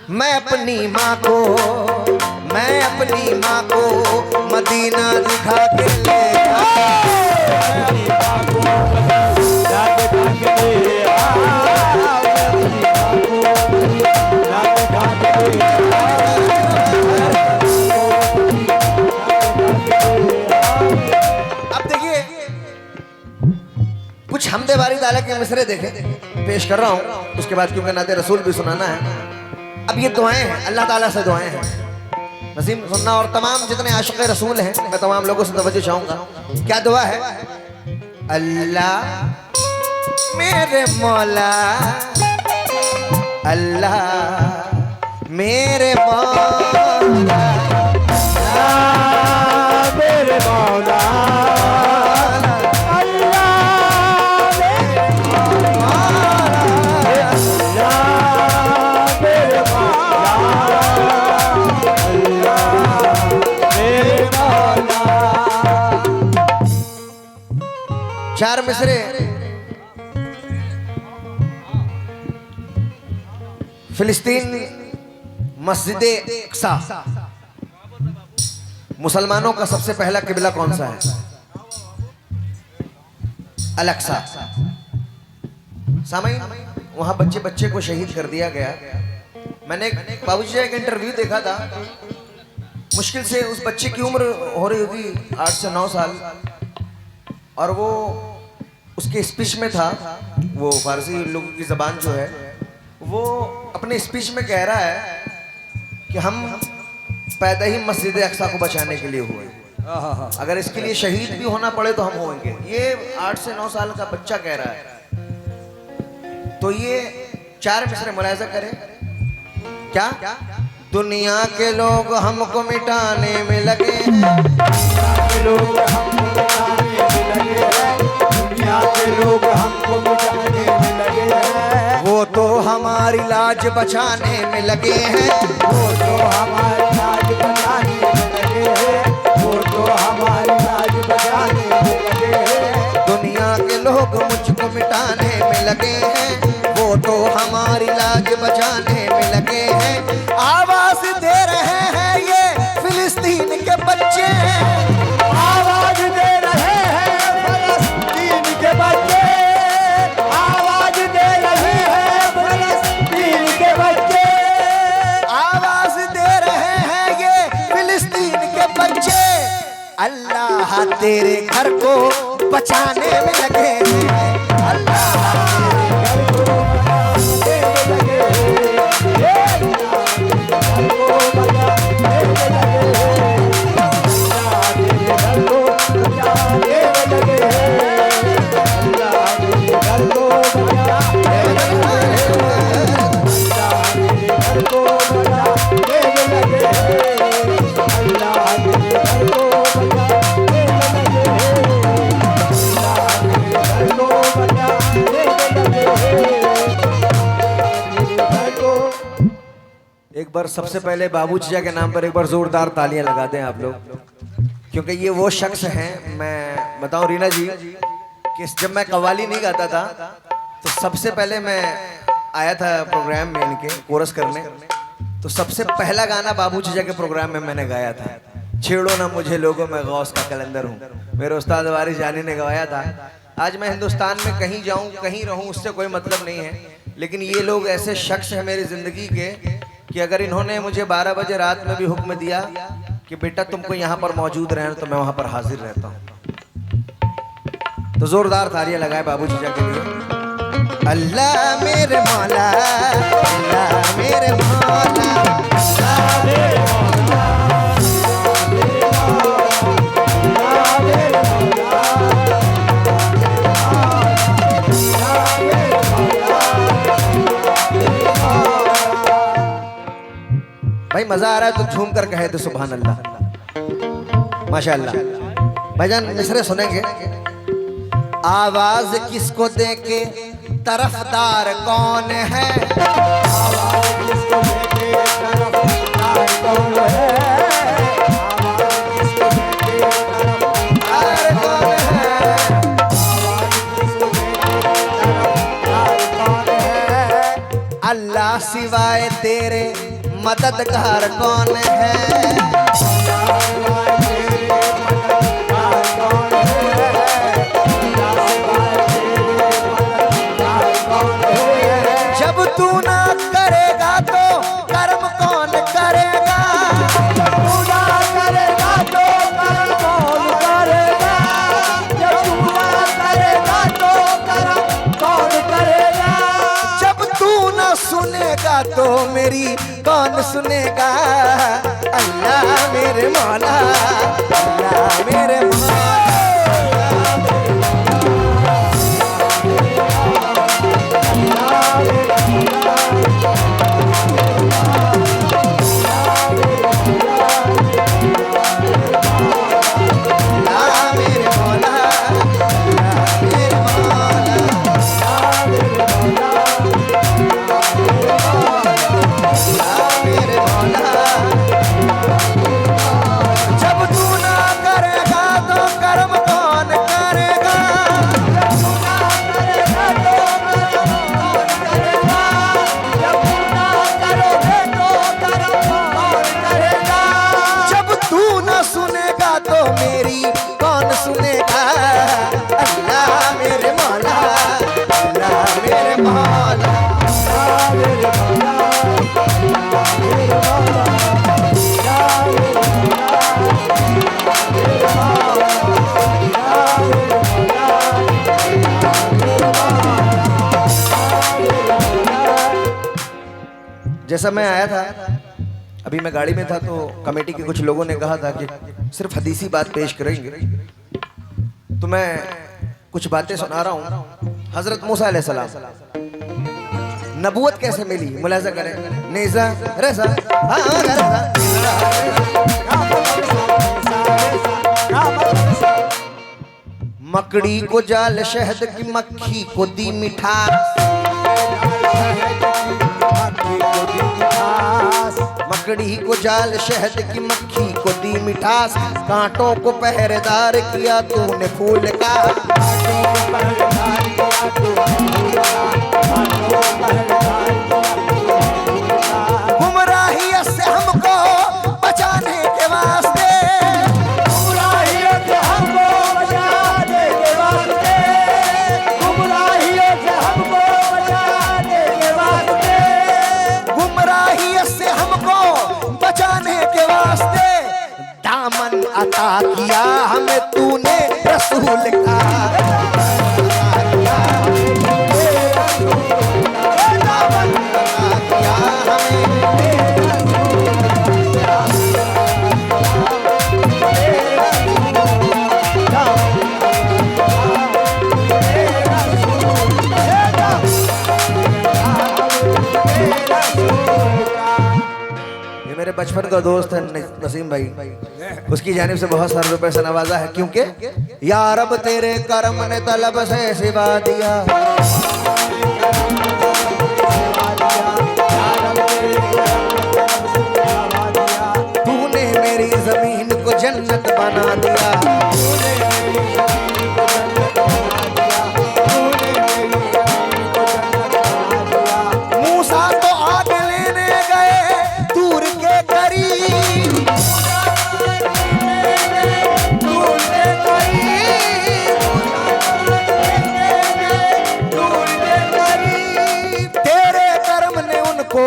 मैं अपनी माँ को मदीना दिखा के ले अब देखिए कुछ हमदे बारी ताला के मिसरे देखें पेश कर रहा हूँ, उसके बाद क्योंकि नाते रसूल भी सुनाना है। अब ये दुआएं हैं, अल्लाह ताला से दुआएं हैं नसीम सुनना, और तमाम जितने आशिक़ रसूल हैं मैं तमाम लोगों से तवज्जो चाहूँगा। क्या दुआ है? अल्लाह मेरे मौला, अल्लाह मेरे मौला, मेरे मौला, चार मिसरे फिलिस्तीन मस्जिद अक्सा, मुसलमानों का सबसे पहला किबला कौन सा है? अल अक्सा। सामईन वहां बच्चे को शहीद कर दिया गया। मैंने बाबूजी से एक इंटरव्यू देखा था, मुश्किल से उस बच्चे की उम्र हो रही होगी 8 से 9 साल, और वो उसके स्पीच में था, वो फारसी लोगों की ज़बान जो है, वो अपने स्पीच में कह रहा है कि हम पैदा ही मस्जिद अक्सा को बचाने के लिए हुए, अगर इसके लिए शहीद भी होना पड़े तो हम होंगे। ये 8 से 9 साल का बच्चा कह रहा है। तो ये चार मिसरे मुलाहिजा करें। क्या? दुनिया के लोग हमको मिटाने में लगे हैं, लोग हमको मिटाने में लगे हैं, दुनिया के लोग हमको मिटाने में लगे हैं, वो तो हमारी लाज बचाने में लगे हैं, वो तो हमारी लाज बचाने में लगे हैं, वो तो हमारी लाज बचाने में लगे हैं, दुनिया के लोग मुझको मिटाने में लगे हैं, वो तो हमारी लाज बचाने में लगे हैं। आवाज दे रहे हैं ये फिलिस्तीन के बच्चे, आवाज दे रहे हैं फलस्तीन के बच्चे, आवाज दे रहे हैं फलस्तीन के बच्चे, आवाज दे रहे हैं ये फिलिस्तीन के बच्चे, अल्लाह तेरे घर को बचाने में लगे हैं, अल्लाह एक बार सबसे पहले बाबू जीजा के नाम पर एक बार जोरदार तालियां लगा दें आप लोग, क्योंकि ये वो शख्स हैं। मैं बताऊं रीना जी कि जब मैं कव्वाली नहीं गाता था तो सबसे पहले मैं आया था प्रोग्राम में इनके कोरस करने, तो सबसे पहला गाना बाबू जीजा के प्रोग्राम में मैंने गाया था, छेड़ो ना मुझे लोगों मैं गौस का कलंदर हूँ, मेरे उस्ताद वारिस जानी ने गवाया था। आज मैं हिंदुस्तान में कहीं जाऊँ कहीं रहूँ उससे कोई मतलब नहीं है, लेकिन ये लोग ऐसे शख्स हैं मेरी ज़िंदगी के कि अगर इन्होंने मुझे 12 बजे रात में भी हुक्म दिया कि बेटा तुमको यहाँ पर मौजूद रहना, तो मैं वहाँ पर हाजिर रहता हूँ। तो जोरदार तालियां लगाए बाबू जीजा के लिए। अल्लाह मेरे मौला, अल्लाह मेरे मौला, अल्लाह मेरे मौला, भाई मजा आ रहा है तो झूम कर कहे तो सुभान अल्लाह, माशाअल्लाह। भाईजान मिसरे सुनेंगे। आवाज किसको दे के तरफदार कौन है, आवाज किसको देके तरफदार कौन है, आवाज किसको देके तरफदार कौन है, आवाज किसको देके तरफदार कौन है, अल्लाह सिवाय तेरे मददगार कौन है? जब तू ना करेगा तो कर्म कौन करेगा? जब तू ना करेगा तो कर्म कौन करेगा? जब तू ना करेगा तो कर्म कौन करेगा? जब तू ना सुनेगा तो मेरी कौन सुनेगा? अल्लाह मेरे मौला, अल्लाह मेरे मौला। जैसा मैं आया था, अभी मैं गाड़ी में था तो कमेटी के कुछ लोगों ने कहा था कि सिर्फ हदीसी बात पेश करेंगे, तो मैं कुछ बातें सुना रहा हूँ। हजरत मूसा अलैहिस्सलाम नबूवत कैसे मिली, मुलाजा करें। नेज़ा रज़ा हाँ रज़ा मकड़ी को जाल शहद की मक्खी को दी मिठास, मकड़ी को जाल शहद की मक्खी को दी मिठास, कांटों को पहरेदार किया तूने फूल का। गुमराहियत से हमको बचाने के वास्ते, गुमराहियत से हमको बचाने के वास्ते, गुमराहियत से हमको बचाने के वास्ते, गुमराहियत से हमको बचाने के वास्ते दामन अता किया हमें तूने रसूल का। दामन अता किया हमें मेरे बचपन का दोस्त है नसीम भाई, उसकी जानिब से बहुत सारे रुपए से नवाजा है, क्योंकि या रब तेरे करम ने तलब से सिवा दिया, तूने मेरी जमीन को जन्नत बना दिया। मूसा तो आग लेने गए दूर के करीब, तेरे कर्म ने उनको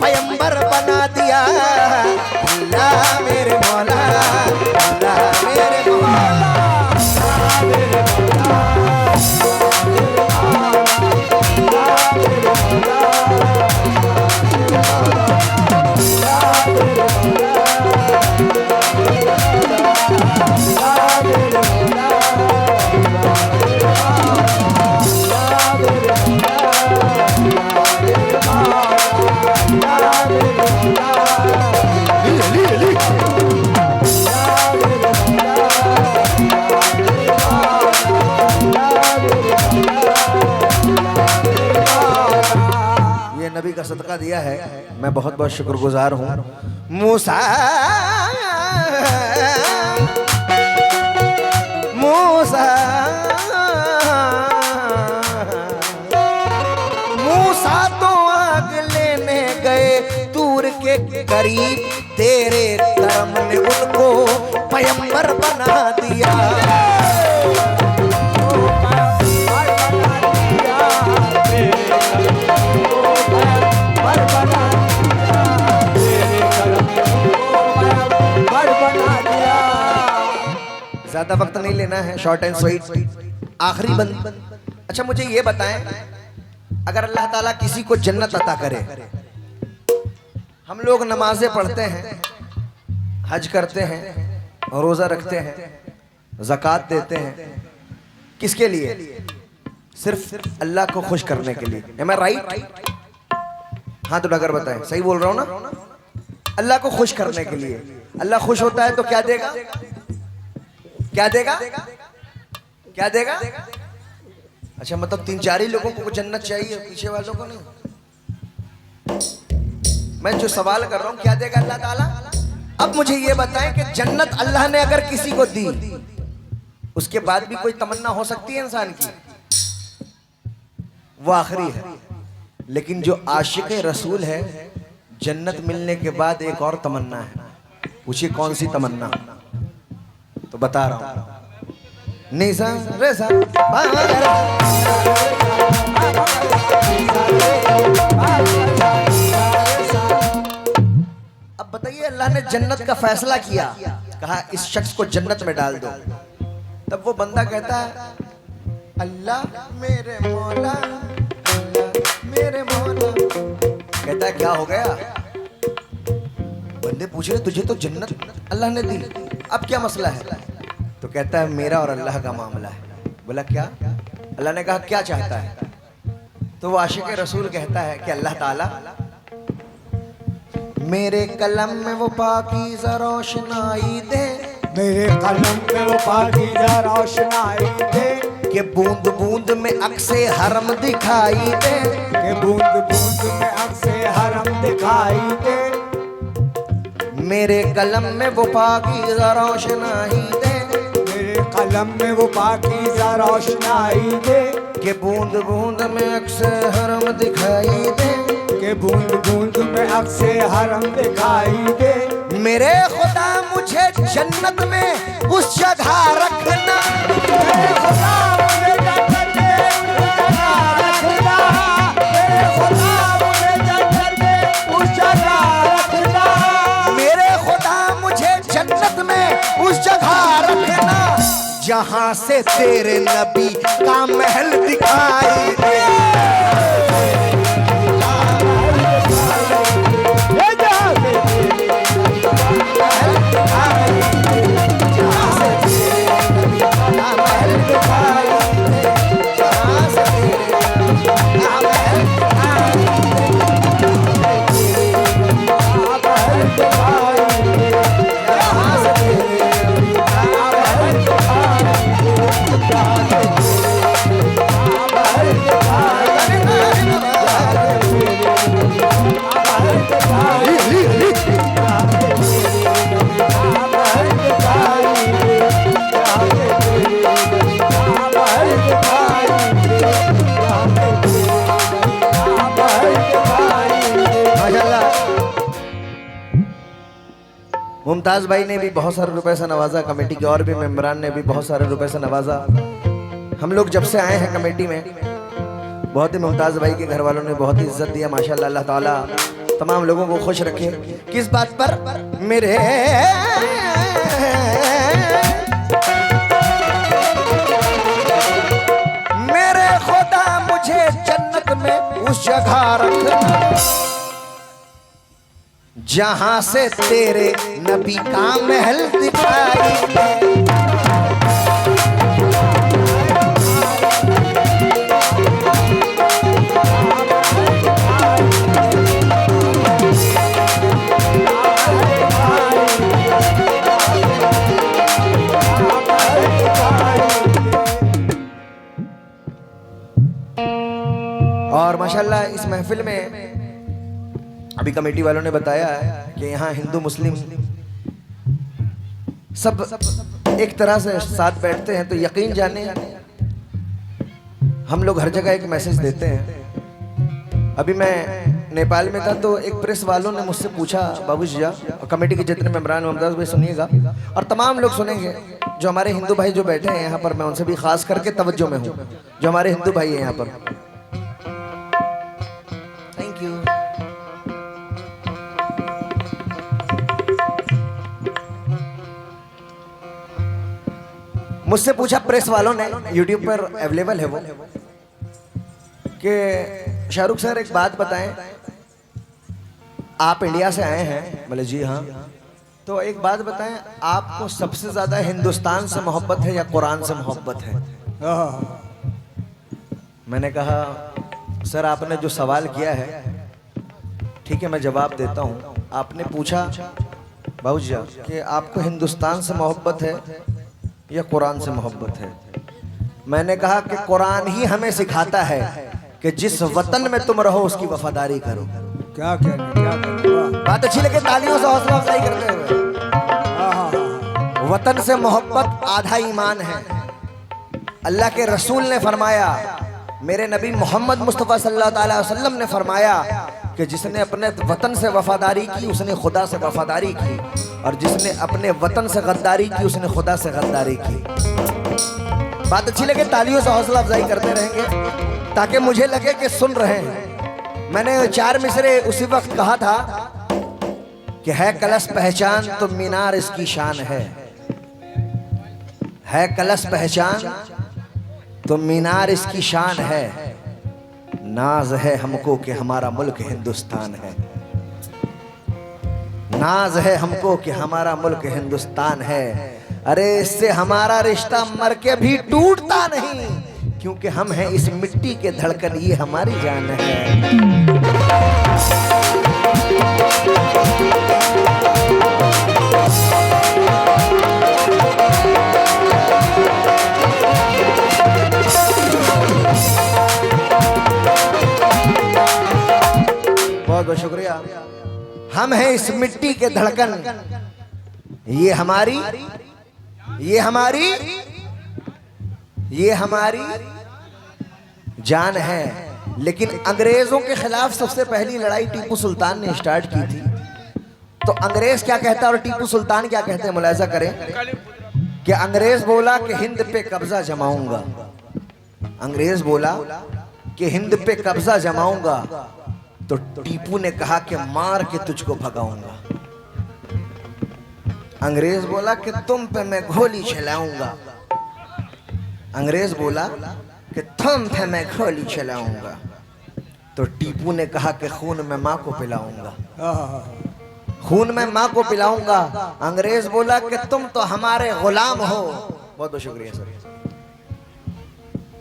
पैगंबर बना दिया। अल्लाह मेरे मौला, अल्लाह मेरे मौला, ये नबी का सदका दिया है, मैं बहुत बहुत शुक्रगुजार हूँ। मूसा मूसा मूसा तो आग लेने गए दूर के के करीब तेरे करम ने उनको पैगंबर बना दिया। ज्यादा वक्त नहीं लेना है, शॉर्ट एंड स्वीट। आखिरी बंद। अच्छा मुझे ये बताएं, अगर अल्लाह ताला किसी को जन्नत अता करे, हम लोग नमाजें पढ़ते हैं, हज करते हैं, रोजा रखते हैं, ज़कात देते हैं, किसके लिए? सिर्फ अल्लाह को खुश करने के लिए। एम आई राइट? हाँ तो अगर बताएं, सही बोल रहा हूं ना? अल्लाह को खुश करने के लिए। अल्लाह खुश होता है तो क्या देगा? क्या देगा? क्या देगा? अच्छा मतलब 3-4 ही लोगों को जन्नत चाहिए, पीछे वालों को नहीं। मैं जो सवाल कर रहा हूं, क्या देगा अल्लाह ताला? अब मुझे ये बताएं कि जन्नत अल्लाह ने अगर किसी को दी, उसके बाद भी कोई तमन्ना हो सकती है इंसान की? वो आखिरी है। लेकिन जो आशिक रसूल है, जन्नत मिलने के बाद एक और तमन्ना है। पूछिए कौन सी तमन्ना? तो बता रहा हूं। निसा रे सा अब बताइए, अल्लाह ने जन्नत का फैसला किया, कहा इस शख्स को जन्नत में डाल दो। तब वो बंदा कहता है अल्लाह मेरे मौला, मेरे मौला। कहता है क्या हो गया? बंदे पूछ रहे तुझे तो जन्नत अल्लाह ने दी, अब क्या मसला है? तो कहता है मेरा और अल्लाह का मामला है। बोला क्या? अल्लाह ने कहा क्या चाहता है? तो वो आशिक रसूल कहता है कि अल्लाह ताला मेरे कलम में वो पाकीज़ा रोशनाई दे, मेरे कलम में वो पाकीज़ा रोशनाई दे, कि बूंद बूंद में अक्से हरम दिखाई दे, कि बूंद बूंद में अक्से हरम दिखाई दे। मेरे कलम में वो पाकीज़ा रोशनाई दे, मेरे कलम में वो पाकीज़ा रोशनाई दे, कि बूंद बूंद में अक्से हरम दिखाई दे, कि बूंद बूंद में अक्से हरम दिखाई दे। मेरे खुदा मुझे जन्नत में उस जगह रखना, मेरे खुदा मुझे जन्नत में उस जगह रखना, मेरे खुदा मुझे जन्नत में उस जगह रखना, मेरे खुदा मुझे जन्नत में उस जगह रखना, जहां से तेरे नबी का महल दिखाई दे। मुमताज भाई ने भी बहुत सारे रुपए से नवाजा, कमेटी के और भी मेंबरान ने भी बहुत सारे रुपए से नवाजा। हम लोग जब से आए हैं कमेटी में, बहुत ही मुमताज भाई के घर वालों ने बहुत ही इज्जत दिया माशाल्लाह। अल्लाह ताला तमाम लोगों को खुश रखे। किस बात पर? मेरे खुदा मुझे जन्नत में उस जगह रखना, जहां से तेरे नबी का महल दिखाई दे। और माशाल्लाह इस महफिल में अभी कमेटी वालों ने बताया है कि यहाँ हिंदू मुस्लिम सब एक तरह से साथ बैठते हैं। तो यकीन जाने हम लोग हर जगह एक मैसेज देते हैं। अभी मैं नेपाल में था तो एक प्रेस वालों ने मुझसे पूछा, बाबू जी और कमेटी के जितने मेंबरान मुमताज भाई सुनिएगा और तमाम लोग सुनेंगे, जो हमारे हिंदू भाई जो बैठे हैं यहाँ पर, मैं उनसे भी खास करके तवज्जो में हूँ, जो हमारे हिंदू भाई हैं यहाँ पर। Thank you. मुझसे पूछा प्रेस वालों ने, यूट्यूब पर अवेलेबल है वो, कि शाहरुख सर एक बात बताएं, आप इंडिया से आए हैं? बोले जी हाँ। तो एक बात बताएं, आपको सबसे ज्यादा हिंदुस्तान से मोहब्बत है या कुरान से मोहब्बत है? मैंने कहा सर आपने जो सवाल किया है, ठीक है मैं जवाब देता हूँ। आपने पूछा बाबूजी कि आपको हिंदुस्तान से मोहब्बत है या कुरान से मोहब्बत है? मैंने कहा कि कुरान ही हमें सिखाता है कि जिस वतन में तुम रहो उसकी वफादारी करो। क्या कहना, बात अच्छी लगे, तालियों से हौसला अफजाई करते हुए। वतन से मोहब्बत आधा ईमान है। अल्लाह के रसूल ने फरमाया, मेरे नबी मोहम्मद मुस्तफ़ा सल्लल्लाहु अलैहि वसल्लम ने फरमाया कि जिसने अपने वतन से वफादारी की उसने खुदा से वफादारी की, और जिसने अपने वतन से गद्दारी की उसने खुदा से गद्दारी की। बात अच्छी लगे, तालियों से हौसला अफजाई करते रहेंगे ताकि मुझे लगे कि सुन रहे हैं। मैंने 4 मिसरे उसी वक्त कहा था कि है कलश पहचान तो मीनार इसकी शान है कलश पहचान तो मीनार इसकी शान है। नाज है हमको कि हमारा मुल्क हिंदुस्तान है, नाज है हमको कि हमारा मुल्क हिंदुस्तान है। अरे इससे हमारा रिश्ता मर के भी टूटता नहीं, क्योंकि हम हैं इस मिट्टी के धड़कन, ये हमारी जान है। बहुत बहुत शुक्रिया। हम हैं इस मिट्टी के धड़कन, ये हमारी जान है। लेकिन अंग्रेजों के खिलाफ सबसे पहली लड़ाई टीपू सुल्तान ने स्टार्ट की थी। तो अंग्रेज क्या कहता है और टीपू सुल्तान क्या कहते हैं, मुलाहिजा करें कि अंग्रेज बोला कि हिंद पे कब्जा जमाऊंगा, अंग्रेज बोला कि हिंद पे कब्जा जमाऊंगा, तो टीपू ने कहा कि मार के तुझको भगाऊंगा। अंग्रेज बोला कि तुम पे मैं गोली चलाऊंगा, अंग्रेज बोला कि तुम पे मैं गोली चलाऊंगा, तो टीपू ने कहा कि खून में माँ को पिलाऊंगा, खून में माँ को पिलाऊंगा। अंग्रेज बोला कि तुम तो हमारे गुलाम हो। बहुत बहुत शुक्रिया सर।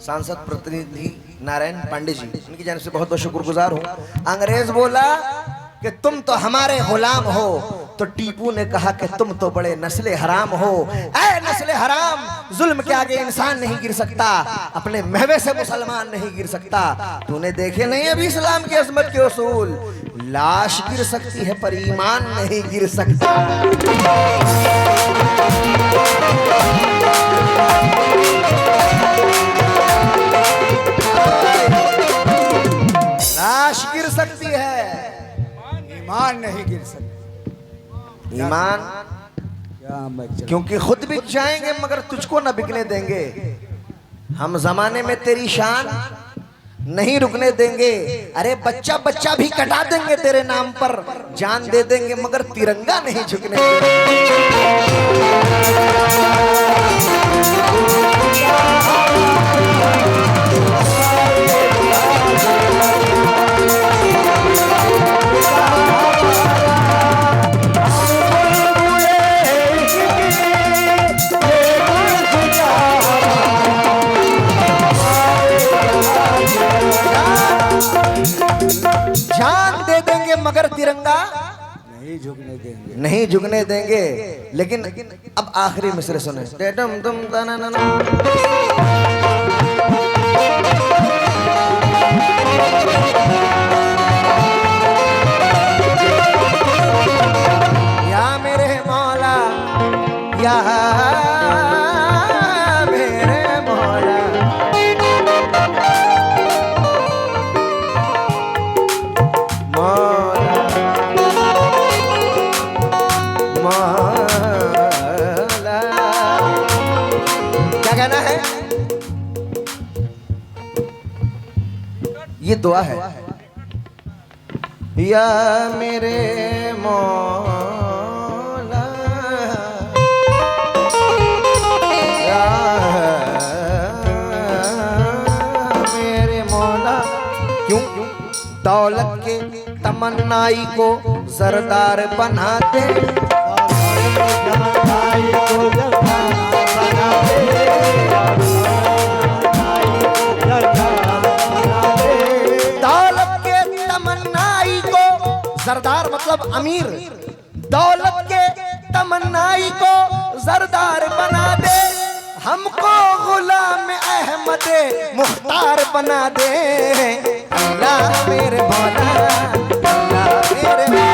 सांसद प्रतिनिधि नारायण पांडे जी, इनकी जानिब से बहुत बहुत शुक्रगुजार हूँ। अंग्रेज बोला कि तुम तो हमारे गुलाम हो, तो टीपू ने कहा कि तुम तो बड़े नस्ले हराम हो। ऐ नस्ले हराम, जुल्म के आगे इंसान नहीं गिर सकता, अपने महवे से मुसलमान नहीं गिर सकता। तूने देखे नहीं अभी इस्लाम की अजमत के उसूल, लाश गिर सकती है पर ईमान नहीं गिर सकता। लाश गिर सकती है, ईमान नहीं गिर सकता। ईमान क्योंकि खुद बिक जाएंगे मगर तुझको न बिकने देंगे। हम जमाने में तेरी शान नहीं रुकने देंगे। अरे बच्चा बच्चा भी कटा देंगे तेरे नाम पर, जान दे देंगे मगर तिरंगा नहीं झुकने देंगे। जान दे देंगे मगर तिरंगा नहीं झुकने देंगे, नहीं झुकने देंगे। लेकिन अब आखिरी मिसरे सुने। या मेरे मौला, या मेरे मौला, दुआ है। या मेरे मौला, या मेरे मौला, क्यों दौलत के तमन्नाई को सरदार बना दे, दौलत के तमन्नाई को, सरदार मतलब अमीर, दौलत के तमन्नाई को सरदार बना दे, हमको गुलाम अहमद मुख्तार बना दे। अल्लाह मेरे मौला, अल्लाह मेरे मौला,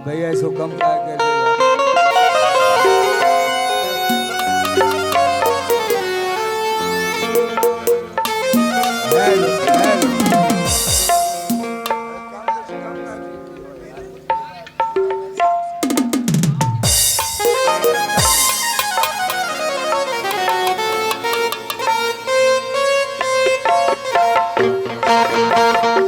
भैया इसको कम का कर दे। Hello hello